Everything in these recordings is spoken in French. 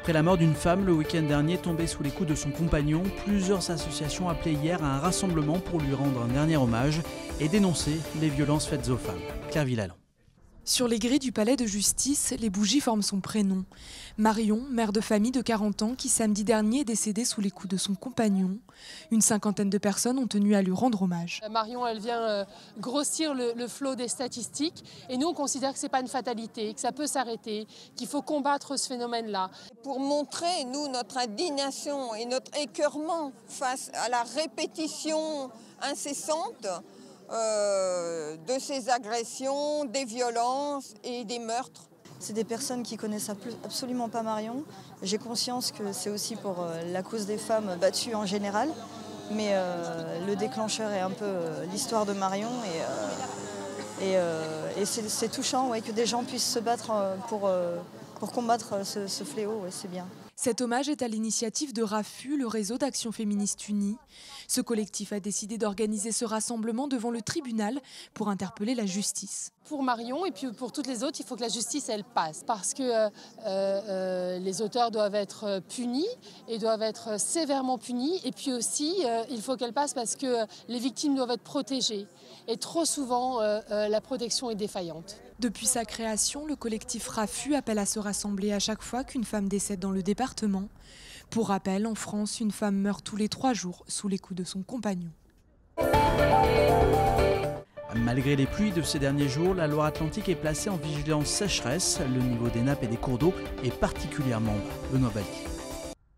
Après la mort d'une femme le week-end dernier tombée sous les coups de son compagnon, plusieurs associations appelaient hier à un rassemblement pour lui rendre un dernier hommage et dénoncer les violences faites aux femmes. Claire Villalon. Sur les grilles du palais de justice, les bougies forment son prénom. Marion, mère de famille de 40 ans, qui samedi dernier est décédée sous les coups de son compagnon. Une cinquantaine de personnes ont tenu à lui rendre hommage. Marion, elle vient grossir le flot des statistiques et nous on considère que ce n'est pas une fatalité, que ça peut s'arrêter, qu'il faut combattre ce phénomène-là. Pour montrer, nous, notre indignation et notre écœurement face à la répétition incessante de ces agressions, des violences et des meurtres. C'est des personnes qui connaissent absolument pas Marion. J'ai conscience que c'est aussi pour la cause des femmes battues en général, mais le déclencheur est un peu l'histoire de Marion et c'est touchant que des gens puissent se battre pour combattre ce fléau, c'est bien. Cet hommage est à l'initiative de RAFU, le réseau d'action féministe unie. Ce collectif a décidé d'organiser ce rassemblement devant le tribunal pour interpeller la justice. Pour Marion et puis pour toutes les autres, il faut que la justice elle passe parce que les auteurs doivent être punis et doivent être sévèrement punis. Et puis aussi, il faut qu'elle passe parce que les victimes doivent être protégées. Et trop souvent, la protection est défaillante. Depuis sa création, le collectif RAFU appelle à se rassembler à chaque fois qu'une femme décède dans le département. Pour rappel, en France, une femme meurt tous les 3 jours sous les coups de son compagnon. Malgré les pluies de ces derniers jours, la Loire-Atlantique est placée en vigilance sécheresse. Le niveau des nappes et des cours d'eau est particulièrement bas. Benoît Bali.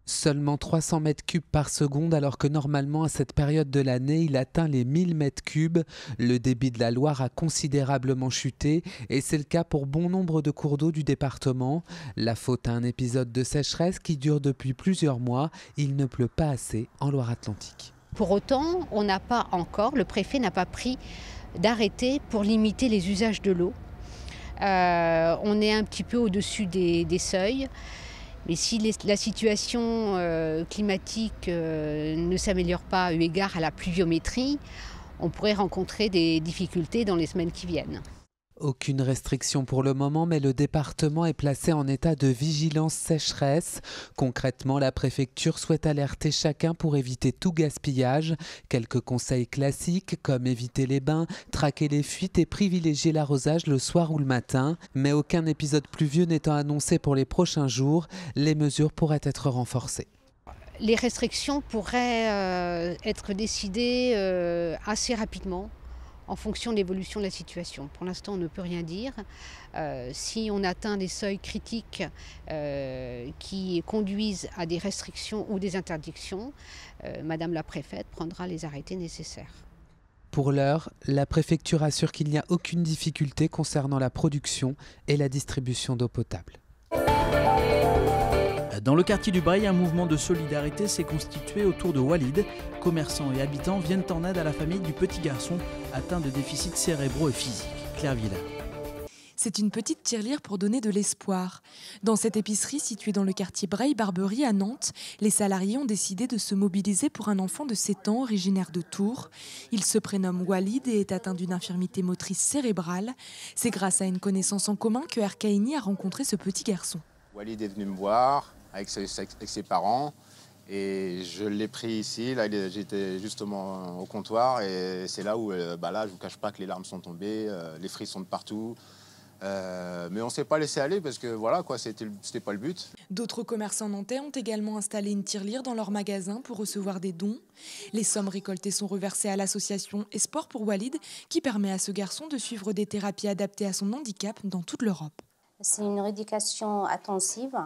Seulement 300 mètres cubes par seconde, alors que normalement à cette période de l'année, il atteint les 1000 mètres cubes. Le débit de la Loire a considérablement chuté et c'est le cas pour bon nombre de cours d'eau du département. La faute à un épisode de sécheresse qui dure depuis plusieurs mois. Il ne pleut pas assez en Loire-Atlantique. Pour autant, le préfet n'a pas pris d'arrêté pour limiter les usages de l'eau. On est un petit peu au-dessus des seuils. Mais si la situation climatique ne s'améliore pas eu égard à la pluviométrie, on pourrait rencontrer des difficultés dans les semaines qui viennent. Aucune restriction pour le moment, mais le département est placé en état de vigilance sécheresse. Concrètement, la préfecture souhaite alerter chacun pour éviter tout gaspillage. Quelques conseils classiques comme éviter les bains, traquer les fuites et privilégier l'arrosage le soir ou le matin. Mais aucun épisode pluvieux n'étant annoncé pour les prochains jours, les mesures pourraient être renforcées. Les restrictions pourraient être décidées assez rapidement, en fonction de l'évolution de la situation. Pour l'instant, on ne peut rien dire. Si on atteint des seuils critiques qui conduisent à des restrictions ou des interdictions, Madame la préfète prendra les arrêtés nécessaires. Pour l'heure, la préfecture assure qu'il n'y a aucune difficulté concernant la production et la distribution d'eau potable. Dans le quartier du Breil, un mouvement de solidarité s'est constitué autour de Walid. Commerçants et habitants viennent en aide à la famille du petit garçon atteint de déficits cérébraux et physiques. Claire Villalon. C'est une petite tirelire pour donner de l'espoir. Dans cette épicerie située dans le quartier Breil-Barberie à Nantes, les salariés ont décidé de se mobiliser pour un enfant de 7 ans originaire de Tours. Il se prénomme Walid et est atteint d'une infirmité motrice cérébrale. C'est grâce à une connaissance en commun que RKINI a rencontré ce petit garçon. Walid est venu me voir avec ses parents et je l'ai pris ici. Là, j'étais justement au comptoir et c'est là où, là, je vous cache pas que les larmes sont tombées, les frissons de partout. Mais on ne s'est pas laissé aller parce que voilà, quoi, c'était pas le but. D'autres commerçants nantais ont également installé une tirelire dans leur magasin pour recevoir des dons. Les sommes récoltées sont reversées à l'association Esport pour Walid qui permet à ce garçon de suivre des thérapies adaptées à son handicap dans toute l'Europe. C'est une rééducation intensive,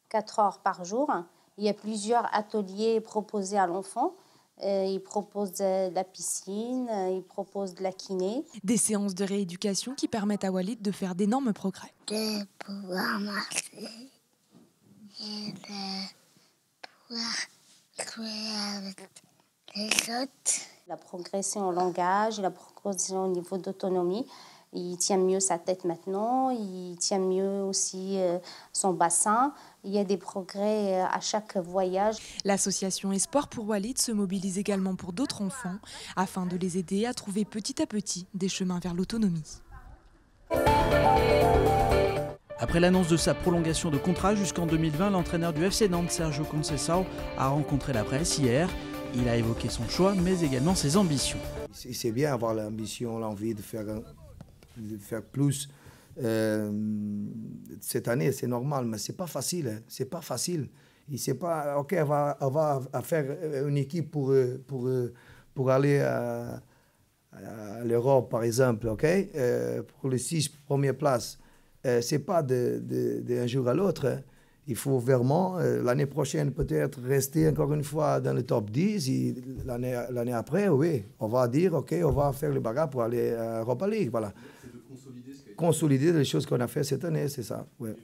4 heures par jour. Il y a plusieurs ateliers proposés à l'enfant. Ils proposent de la piscine, ils proposent de la kiné. Des séances de rééducation qui permettent à Walid de faire d'énormes progrès. De pouvoir marcher et de pouvoir jouer avec les autres. Il a progressé en langage, il a progressé au niveau d'autonomie. Il tient mieux sa tête maintenant, il tient mieux aussi son bassin. Il y a des progrès à chaque voyage. L'association Esport pour Walid se mobilise également pour d'autres enfants afin de les aider à trouver petit à petit des chemins vers l'autonomie. Après l'annonce de sa prolongation de contrat jusqu'en 2020, l'entraîneur du FC Nantes, Sergio Conceição, a rencontré la presse hier. Il a évoqué son choix, mais également ses ambitions. C'est bien avoir l'ambition, l'envie de faire plus. Cette année, c'est normal, mais c'est pas facile. Hein. C'est pas facile. C'est pas, ok, on va faire une équipe pour aller à l'Europe, par exemple, ok, pour les 6 premières places. C'est pas d'un jour à l'autre. Hein. Il faut vraiment, l'année prochaine, peut-être rester encore une fois dans le top 10. Et l'année après, oui, on va dire, ok, on va faire le bagarre pour aller à Europa League. Voilà. C'est de consolider les choses qu'on a fait cette année, c'est ça. Ouais.